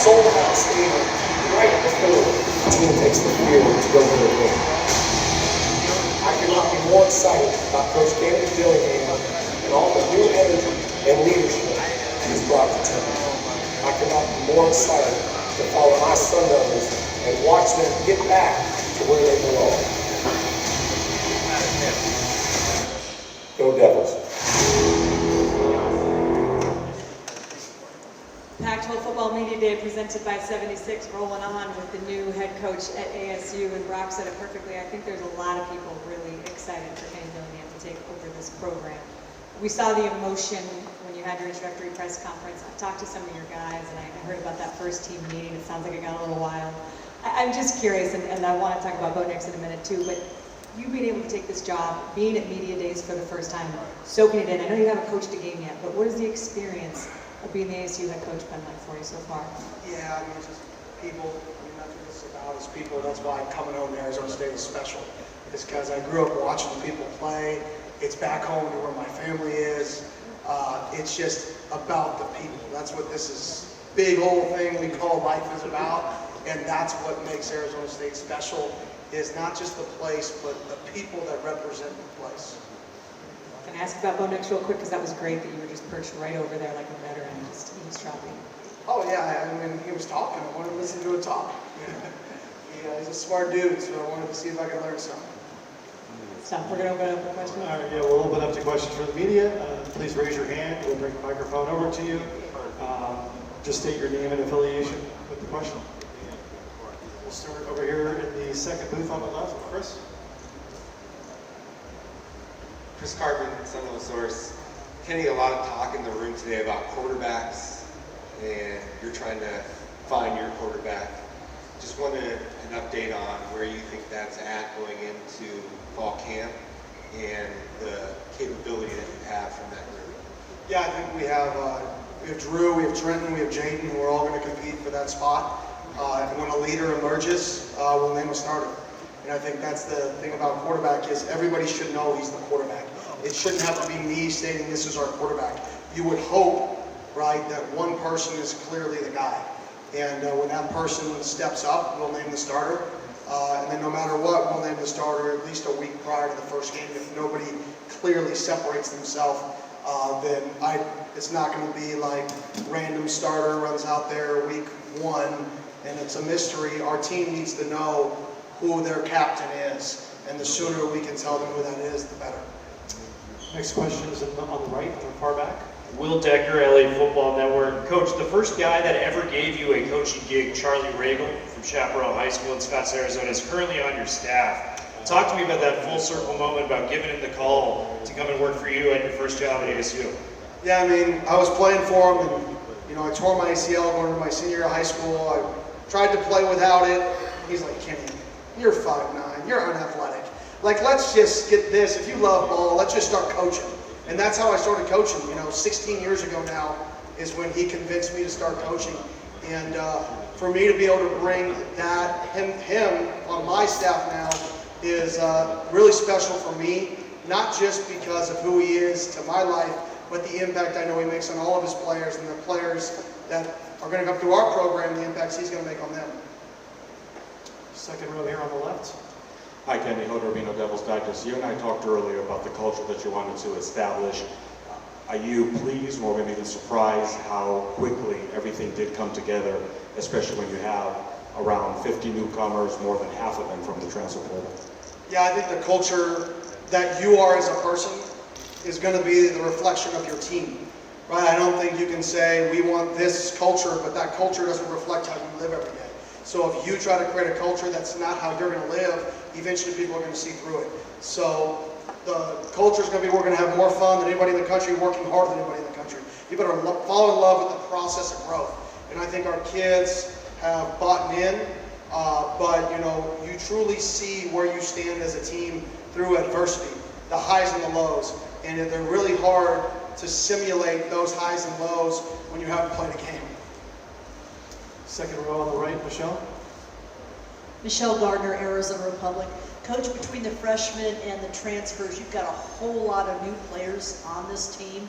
sold-out stadium right before the team takes the field to go win a game. I cannot be more excited about Coach Dillingham and all the new energy and leadership he's brought to the team. I cannot be more excited to follow my Sun Devils and watch them get back to where they belong. Go Devils. Pac-12 Football Media Day presented by 76, rolling on with the new head coach at ASU, and Brock said it perfectly. I think there's a lot of people really excited for Kenny Dillingham to take over this program. We saw the emotion when you had your introductory press conference. I talked to some of your guys, and I heard about that first team meeting. It sounds like it got a little wild. I'm just curious, and I want to talk about Bo Nix in a minute too, but you being able to take this job, being at Media Days for the first time, soaking it in. I know you haven't coached a game yet, but what is the experience of being the ASU head coach been like for you so far? Yeah, I mean, it's just people. I mean, that's what it's about, is people. That's why coming home to Arizona State is special. It's because I grew up watching people play. It's back home to where my family is. It's just about the people. That's what this is, big old thing we call life is about. And that's what makes Arizona State special, is not just the place, but the people that represent the place. Can I ask about Bo Nix real quick? Because that was great that you were just perched right over there like a veteran, just eavesdropping. Oh yeah, I mean, he was talking. I wanted to listen to him talk. He's a smart dude, so I wanted to see if I could learn something. So we're going to open up for questions. All right, yeah, we'll open up to questions for the media. Please raise your hand. We'll bring the microphone over to you. Just state your name and affiliation with the question. We'll start over here in the second booth on the left. Chris? Chris Cartman, Sun Devil Source. Kenny, a lot of talk in the room today about quarterbacks, and you're trying to find your quarterback. Just wanted an update on where you think that's at going into fall camp and the capability that you have from that group. Yeah, I think we have Drew, we have Trenton, we have Jaden, who are all going to compete for that spot. And when a leader emerges, we'll name a starter. And I think that's the thing about quarterback, is everybody should know he's the quarterback. It shouldn't have to be me stating this is our quarterback. You would hope, right, that one person is clearly the guy. And when that person steps up, we'll name the starter. And then no matter what, we'll name the starter at least a week prior to the first game. If nobody clearly separates themselves, then it's not going to be like random starter runs out there week one and it's a mystery. Our team needs to know who their captain is, and the sooner we can tell them who that is, the better. Next question is on the right, on the far back. Will Decker, LA Football Network. Coach, the first guy that ever gave you a coaching gig, Charlie Regal from Chaparral High School in Scottsdale, Arizona, is currently on your staff. Talk to me about that full circle moment about giving him the call to come and work for you at your first job at ASU. Yeah, I mean, I was playing for him, and I tore my ACL going into my senior year of high school. I tried to play without it. He's like, Kenny, you're 5'9", you're unathletic. Like, let's just get this. If you love ball, let's just start coaching. And that's how I started coaching. 16 years ago now is when he convinced me to start coaching. And for me to be able to bring him on my staff now is really special for me, not just because of who he is to my life, but the impact I know he makes on all of his players and the players that are going to come through our program, the impacts he's going to make on them. Second row here on the left. Hi, Kenny. Hodorvino, DevilsDigest. You and I talked earlier about the culture that you wanted to establish. Are you pleased or maybe even surprised how quickly everything did come together, especially when you have around 50 newcomers, more than half of them from the transfer portal? Yeah, I think the culture that you are as a person is going to be the reflection of your team, right? I don't think you can say we want this culture, but that culture doesn't reflect how you live every day. So if you try to create a culture that's not how you're going to live, eventually people are going to see through it. So the culture is going to be, we're going to have more fun than anybody in the country, working harder than anybody in the country. You better fall in love with the process of growth. And I think our kids have bought in, but you truly see where you stand as a team through adversity, the highs and the lows. And they're really hard to simulate those highs and lows when you haven't played a game. Second row on the right, Michelle. Michelle Gardner, Arizona Republic. Coach, between the freshmen and the transfers, you've got a whole lot of new players on this team.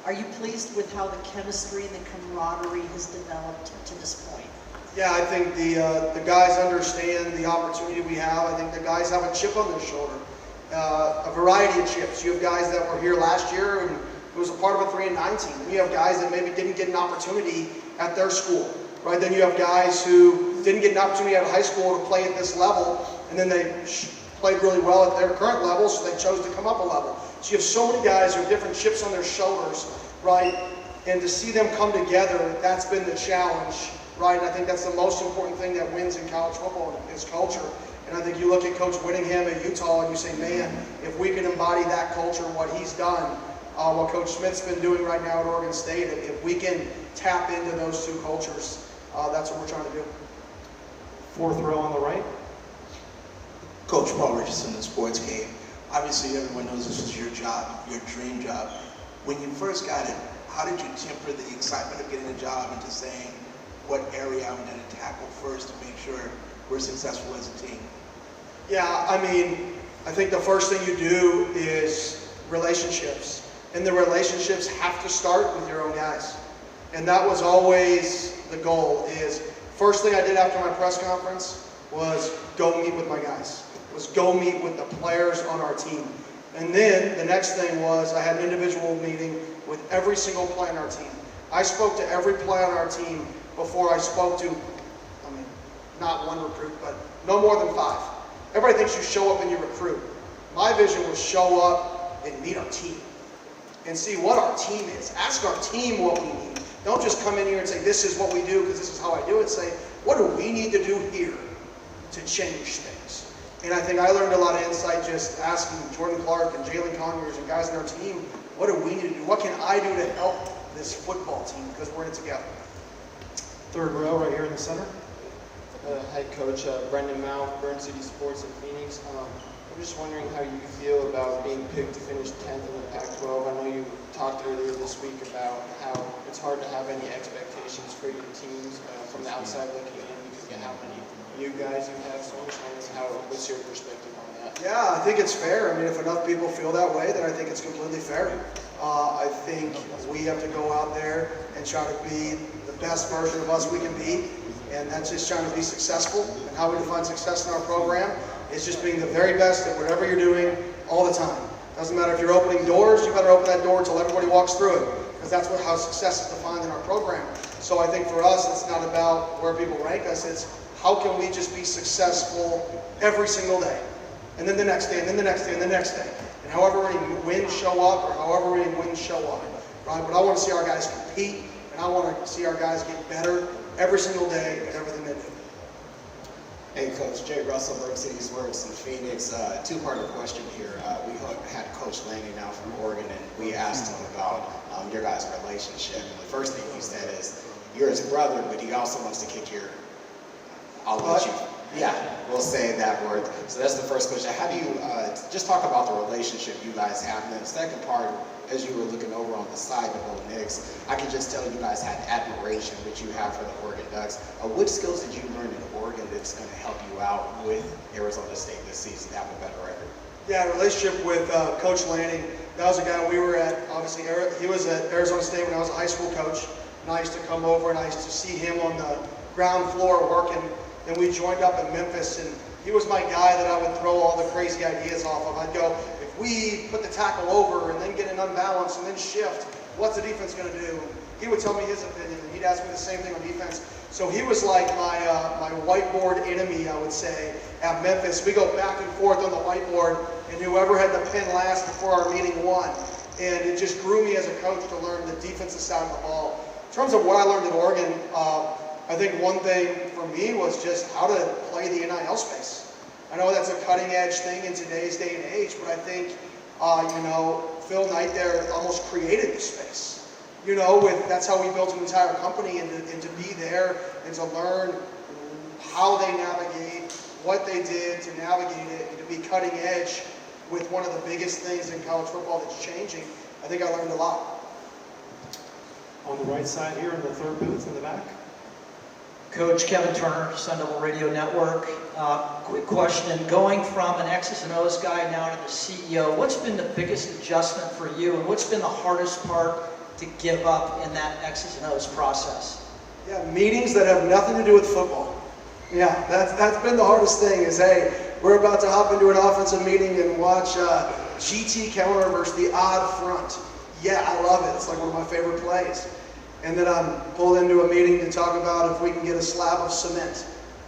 Are you pleased with how the chemistry and the camaraderie has developed to this point? Yeah, I think the guys understand the opportunity we have. I think the guys have a chip on their shoulder, a variety of chips. You have guys that were here last year and it was a part of a 3-9 team. You have guys that maybe didn't get an opportunity at their school, right? Then you have guys who didn't get an opportunity out of high school to play at this level, and then they played really well at their current level, so they chose to come up a level. So you have so many guys who have different chips on their shoulders, right? And to see them come together, that's been the challenge, right? And I think that's the most important thing that wins in college football is culture. And I think you look at Coach Whittingham at Utah and you say, man, if we can embody that culture, what he's done, what Coach Smith's been doing right now at Oregon State, if we can tap into those two cultures, that's what we're trying to do. Fourth row on the right. Coach Paul Richardson, the sports game. Obviously, everyone knows this is your job, your dream job. When you first got it, how did you temper the excitement of getting a job into saying, what area I'm going to tackle first to make sure we're successful as a team? Yeah, I mean, I think the first thing you do is relationships. And the relationships have to start with your own guys. And that was always the goal, is first thing I did after my press conference was go meet with my guys, was go meet with the players on our team. And then the next thing was I had an individual meeting with every single player on our team. I spoke to every player on our team before I spoke to, I mean, not one recruit, but no more than 5. Everybody thinks you show up and you recruit. My vision was show up and meet our team and see what our team is. Ask our team what we need. Don't just come in here and say, this is what we do because this is how I do it. Say, what do we need to do here to change things? And I think I learned a lot of insight just asking Jordan Clark and Jalen Conyers and guys on our team, what do we need to do? What can I do to help this football team? Because we're in it together. Third row right here in the center. Head coach Brendan Mao, Burn City Sports in Phoenix. I'm just wondering how you feel about being picked to finish 10th in the Pac-12. I know you talked earlier this week about how it's hard to have any expectations for your teams from the outside looking in because of how many new guys you have. So I'm just wondering what's your perspective on that? Yeah, I think it's fair. I mean, if enough people feel that way, then I think it's completely fair. I think we have to go out there and try to be the best version of us we can be. And that's just trying to be successful. And how we define success in our program is just being the very best at whatever you're doing all the time. Doesn't matter if you're opening doors, you better open that door until everybody walks through it. Because that's how success is defined in our program. So I think for us, it's not about where people rank us. It's how can we just be successful every single day. And then the next day, and then the next day, and the next day. And however many wins show up, or however many wins show up. Right? But I want to see our guys compete, and I want to see our guys get better every single day at everything they do. Hey Coach, Jay Russell, Burn City Sports in Phoenix. Two-part question here. We had Coach Laney now from Oregon, and we asked him about your guys' relationship. And the first thing he said is, you're his brother, but he also wants to kick your, I'll let you, yeah, we'll say that word. So that's the first question. How do you, just talk about the relationship you guys have. And then the second part, as you were looking over on the side of Bo Nix, I can just tell you guys had admiration, which you have for the Oregon Ducks. What skills did you learn in Oregon that's going to help you out with Arizona State this season to have a better record? Yeah, relationship with Coach Lanning. That was a guy we were at, obviously, he was at Arizona State when I was a high school coach. And I used to come over and I used to see him on the ground floor working. Then we joined up in Memphis, and he was my guy that I would throw all the crazy ideas off of. I'd go, if we put the tackle over and then get an unbalance and then shift, what's the defense going to do? He would tell me his opinion, and he'd ask me the same thing on defense. So he was like my whiteboard enemy, I would say, at Memphis. We go back and forth on the whiteboard, and whoever had the pen last before our meeting won. And it just grew me as a coach to learn the defensive side of the ball. In terms of what I learned in Oregon, I think one thing for me was just how to play the NIL space. I know that's a cutting edge thing in today's day and age, but I think, Phil Knight there almost created the space. That's how we built an entire company, and to be there and to learn how they navigate, what they did to navigate it, and to be cutting edge with one of the biggest things in college football that's changing. I think I learned a lot. On the right side here in the third booth in the back. Coach Kevin Turner, Sun Devil Radio Network. Quick question, going from an X's and O's guy now to the CEO, what's been the biggest adjustment for you, and what's been the hardest part to give up in that X's and O's process? Yeah, meetings that have nothing to do with football. Yeah, that's been the hardest thing is, hey, we're about to hop into an offensive meeting and watch GT counter versus the odd front. Yeah, I love it. It's like one of my favorite plays. And then I'm pulled into a meeting to talk about if we can get a slab of cement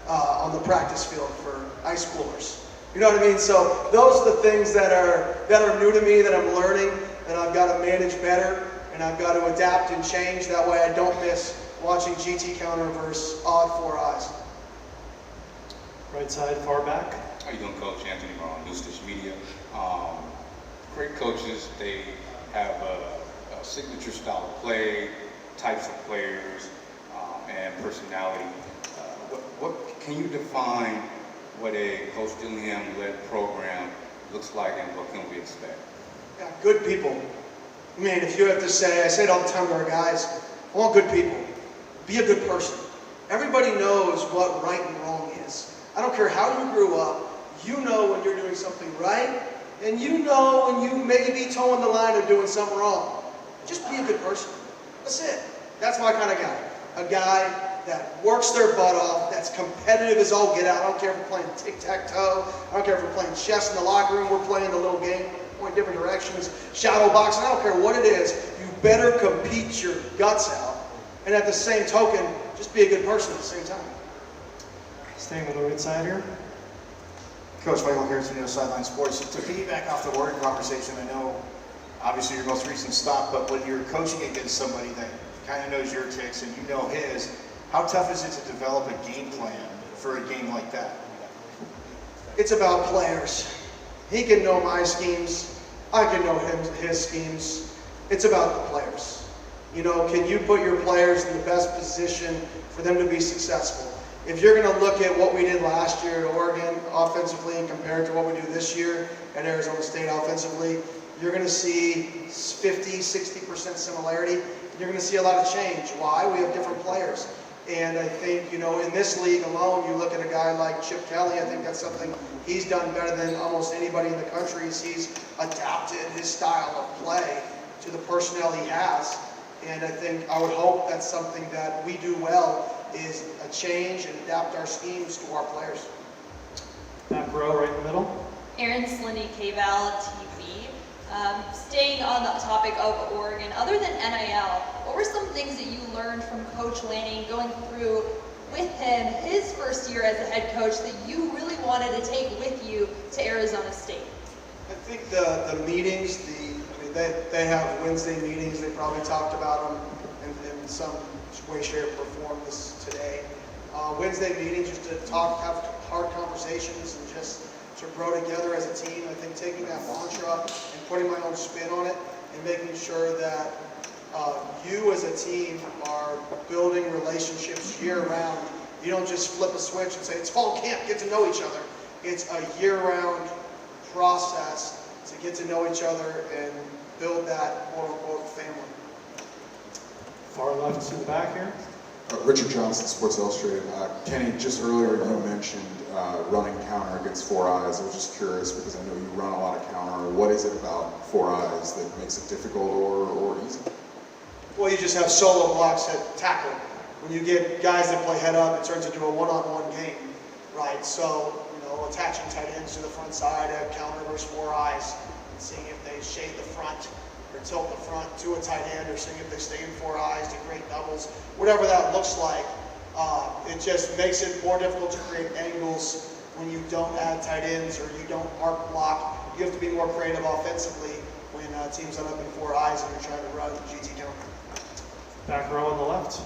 on the practice field for high schoolers. You know what I mean? So those are the things that are new to me, that I'm learning, that I've got to manage better, and I've got to adapt and change. That way I don't miss watching GT counter versus odd four eyes. Right side, far back. How you doing, Coach? Anthony Brown, New Stitch Media. Great coaches, they have a signature style of play, types of players, and personality. What can you define what a Coach Dillingham-led program looks like, and what can we expect? Yeah, good people. I mean, if you have to say, I say it all the time to our guys, I want good people. Be a good person. Everybody knows what right and wrong is. I don't care how you grew up, you know when you're doing something right, and you know when you may be towing the line of doing something wrong. Just be a good person. That's it. That's my kind of guy. A guy that works their butt off, that's competitive as all get out. I don't care if we're playing tic-tac-toe. I don't care if we're playing chess in the locker room. We're playing a little game, going different directions, shadow boxing. I don't care what it is. You better compete your guts out. And at the same token, just be a good person at the same time. Staying on the right side here. Coach Michael Harrison, Sideline Sports. To piggyback off the Oregon conversation, I know obviously your most recent stop, but when you're coaching against somebody that kind of knows your ticks and you know his, how tough is it to develop a game plan for a game like that? It's about players. He can know my schemes. I can know his schemes. It's about the players. You know, can you put your players in the best position for them to be successful? If you're going to look at what we did last year at Oregon offensively and compare it to what we do this year at Arizona State offensively, you're going to see 50, 60% similarity. You're going to see a lot of change. Why? We have different players. And I think, you know, in this league alone, you look at a guy like Chip Kelly, I think that's something he's done better than almost anybody in the country, is he's adapted his style of play to the personnel he has. And I think, I would hope that's something that we do well, is a change and adapt our schemes to our players. Back row, right in the middle. Erin Slinny, KVAL TV. Staying on the topic of Oregon, other than NIL, what were some things that you learned from Coach Lanning going through with him his first year as a head coach that you really wanted to take with you to Arizona State? I think the meetings, they have Wednesday meetings. They probably talked about them in some way, shape, or form this today. Wednesday meetings, just to talk, have hard conversations, and just to grow together as a team. I think taking that mantra and putting my own spin on it, and making sure that you as a team are building relationships year-round. You don't just flip a switch and say, it's fall camp, get to know each other. It's a year-round process to get to know each other and build that quote-unquote family. Far left to the back here. Richard Johnson, Sports Illustrated. Kenny, just earlier you mentioned running counter against four eyes. I was just curious because I know you run a lot of counter. What is it about four eyes that makes it difficult or easy? Well, you just have solo blocks at tackle. When you get guys that play head up, it turns into a one-on-one game, right? So, you know, attaching tight ends to the front side at counter versus four eyes, and seeing if they shade the front or tilt the front to a tight end, or seeing if they stay in four eyes to create doubles, whatever that looks like. It just makes it more difficult to create angles when you don't add tight ends or you don't arc block. You have to be more creative offensively when teams end up in four eyes and you're trying to run GT counter. Back row on the left.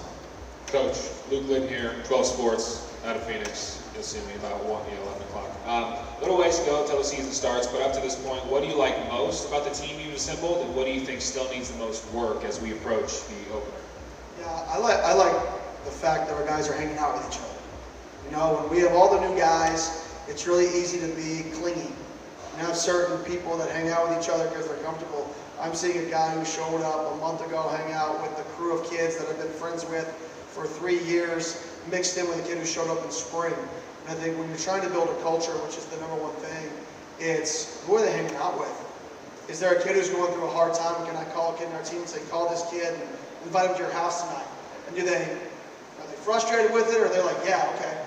Coach, Luke Lynn here, 12 Sports, out of Phoenix. You'll see me about 11 o'clock. A little ways to go until the season starts, but up to this point, what do you like most about the team you've assembled, and what do you think still needs the most work as we approach the opener? Yeah, I like the fact that our guys are hanging out with each other. You know, when we have all the new guys, it's really easy to be clingy. You have certain people that hang out with each other because they're comfortable. I'm seeing a guy who showed up a month ago, hang out with the crew of kids that I've been friends with for 3 years, mixed in with a kid who showed up in spring. And I think when you're trying to build a culture, which is the #1 thing, it's who are they hanging out with? Is there a kid who's going through a hard time? Can I call a kid in our team and say, call this kid and invite him to your house tonight? And are they frustrated with it, or are they like, yeah, okay?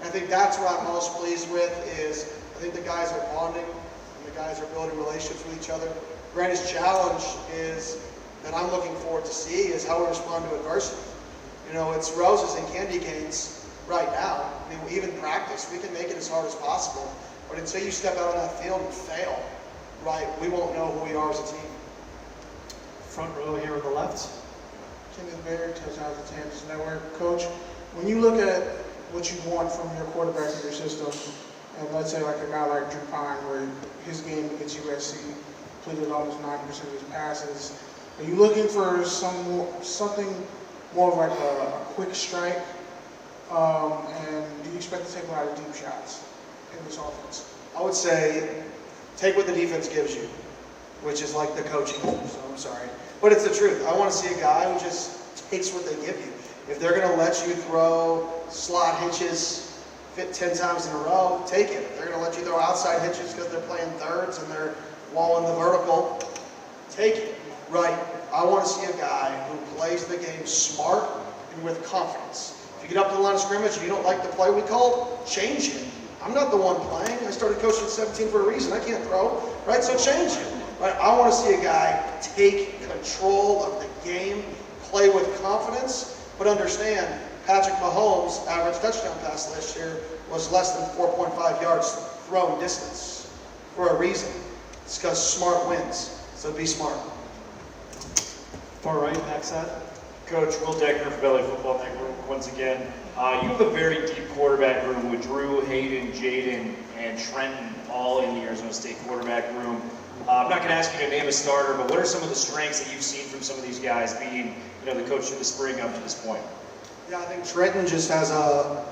And I think that's what I'm most pleased with is I think the guys are bonding and the guys are building relationships with each other. The greatest challenge is that I'm looking forward to see is how we respond to adversity. You know, it's roses and candy canes right now. I mean, we even practice. We can make it as hard as possible. But until you step out on that field and fail, right, we won't know who we are as a team. Front row here on the left. Kenneth Baird, Touchdown to Kansas Network. Coach, when you look at what you want from your quarterback in your system, and let's say like a guy like Drew Pine, where his game against USC completed almost 90% of his passes, are you looking for something more of like a quick strike? And do you expect to take a lot of deep shots in this offense? I would say take what the defense gives you, which is like the coaching, so I'm sorry. But it's the truth. I want to see a guy who just takes what they give you. If they're going to let you throw slot hitches 10 times in a row, take it. If they're going to let you throw outside hitches because they're playing thirds and they're walling the vertical, take it. Right? I want to see a guy who plays the game smart and with confidence. If you get up to the line of scrimmage and you don't like the play we called, change it. I'm not the one playing. I started coaching at 17 for a reason. I can't throw, right? So change it. Right? I want to see a guy take control of the game, play with confidence, but understand Patrick Mahomes' average touchdown pass last year was less than 4.5 yards thrown distance for a reason. It's because smart wins. So be smart. Far right, backside. Coach, Will Deckner from Valley Football Network once again. You have a very deep quarterback room with Drew, Hayden, Jaden, and Trenton all in the Arizona State quarterback room. I'm not going to ask you to name a starter, but what are some of the strengths that you've seen from some of these guys being, the coach through the spring up to this point? Yeah, I think Trenton just has a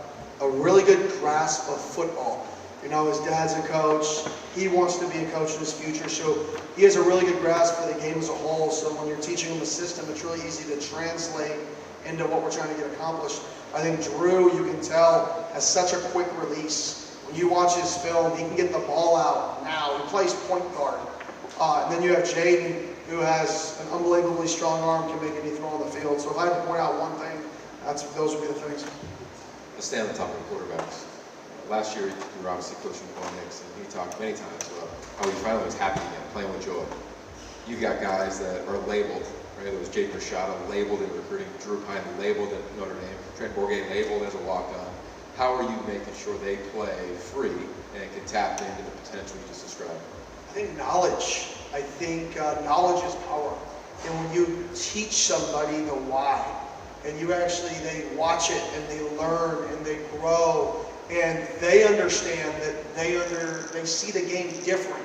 really good grasp of football. His dad's a coach. He wants to be a coach in his future, so he has a really good grasp for the game as a whole. So when you're teaching him the system, it's really easy to translate into what we're trying to get accomplished. I think Drew, you can tell, has such a quick release. When you watch his film, he can get the ball out now. He plays point guard. And then you have Jaden, who has an unbelievably strong arm, can make any throw on the field. So if I had to point out one thing, those would be the things. Let's stay on the topic of quarterbacks. Last year, you were obviously coaching Bo Nix, and he talked many times about how he finally was happy again, playing with joy. You've got guys that are labeled, right? There was Jake Rashada labeled in recruiting, Drew Pine labeled at Notre Dame, Trent Bourget labeled as a walk-on. How are you making sure they play free and can tap into the potential you just described? I think knowledge. I think knowledge is power. And when you teach somebody the why, and they watch it and they learn and they grow, and they understand that they see the game different.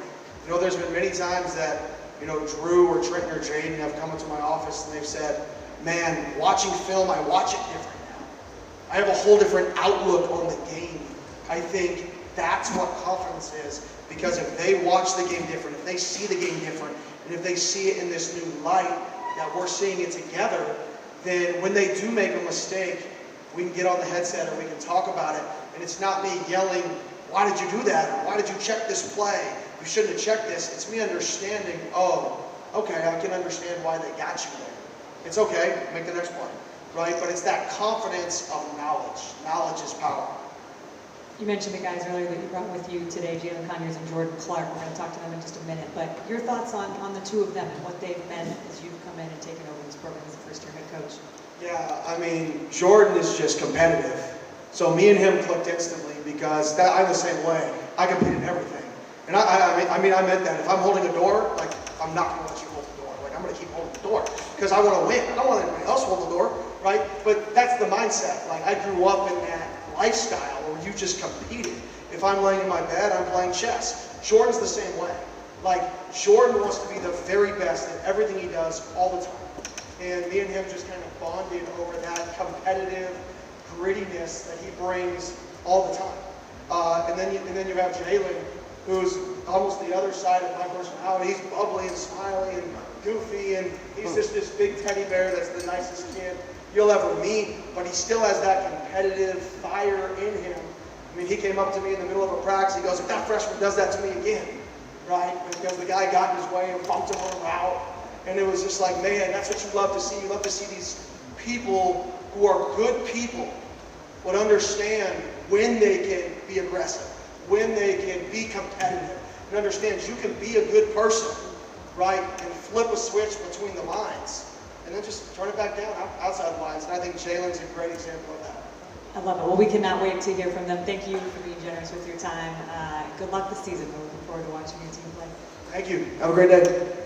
There's been many times that, Drew or Trenton or Jaden have come into my office and they've said, man, watching film, I watch it different now. I have a whole different outlook on the game. I think that's what confidence is, because if they watch the game different, if they see the game different, and if they see it in this new light, that we're seeing it together, then when they do make a mistake, we can get on the headset or we can talk about it. And it's not me yelling, why did you do that? Or why did you check this play? You shouldn't have checked this. It's me understanding, oh, okay, I can understand why they got you there. It's okay, make the next play, right? But it's that confidence of knowledge. Knowledge is power. You mentioned the guys earlier that you brought with you today, Jalen Conyers and Jordan Clark. We're going to talk to them in just a minute. But your thoughts on the two of them and what they've been as you've come in and taken over this program as a first-year head coach? Yeah, Jordan is just competitive. So me and him clicked instantly because I'm the same way. I compete in everything. And I meant that. If I'm holding a door, I'm not going to let you hold the door. I'm going to keep holding the door because I want to win. I don't want anybody else hold the door, right? But that's the mindset. I grew up in that lifestyle where you just competed. If I'm laying in my bed, I'm playing chess. Jordan's the same way. Jordan wants to be the very best at everything he does all the time. And me and him just kind of bonded over that competitive grittiness that he brings all the time. And then you have Jalen, who's almost the other side of my personality. He's bubbly and smiley and goofy, and he's just this big teddy bear that's the nicest kid you'll ever meet, but he still has that competitive fire in him. He came up to me in the middle of a practice. He goes, if that freshman does that to me again, right? Because the guy got in his way and bumped him on the route. And it was just like, man, that's what you love to see. You love to see these people who are good people, but understand when they can be aggressive, when they can be competitive, and understand you can be a good person, right, and flip a switch between the lines, and then just turn it back down outside the lines. And I think Jalen's a great example of that. I love it. Well, we cannot wait to hear from them. Thank you for being generous with your time. Good luck this season. We're looking forward to watching your team play. Thank you. Have a great day.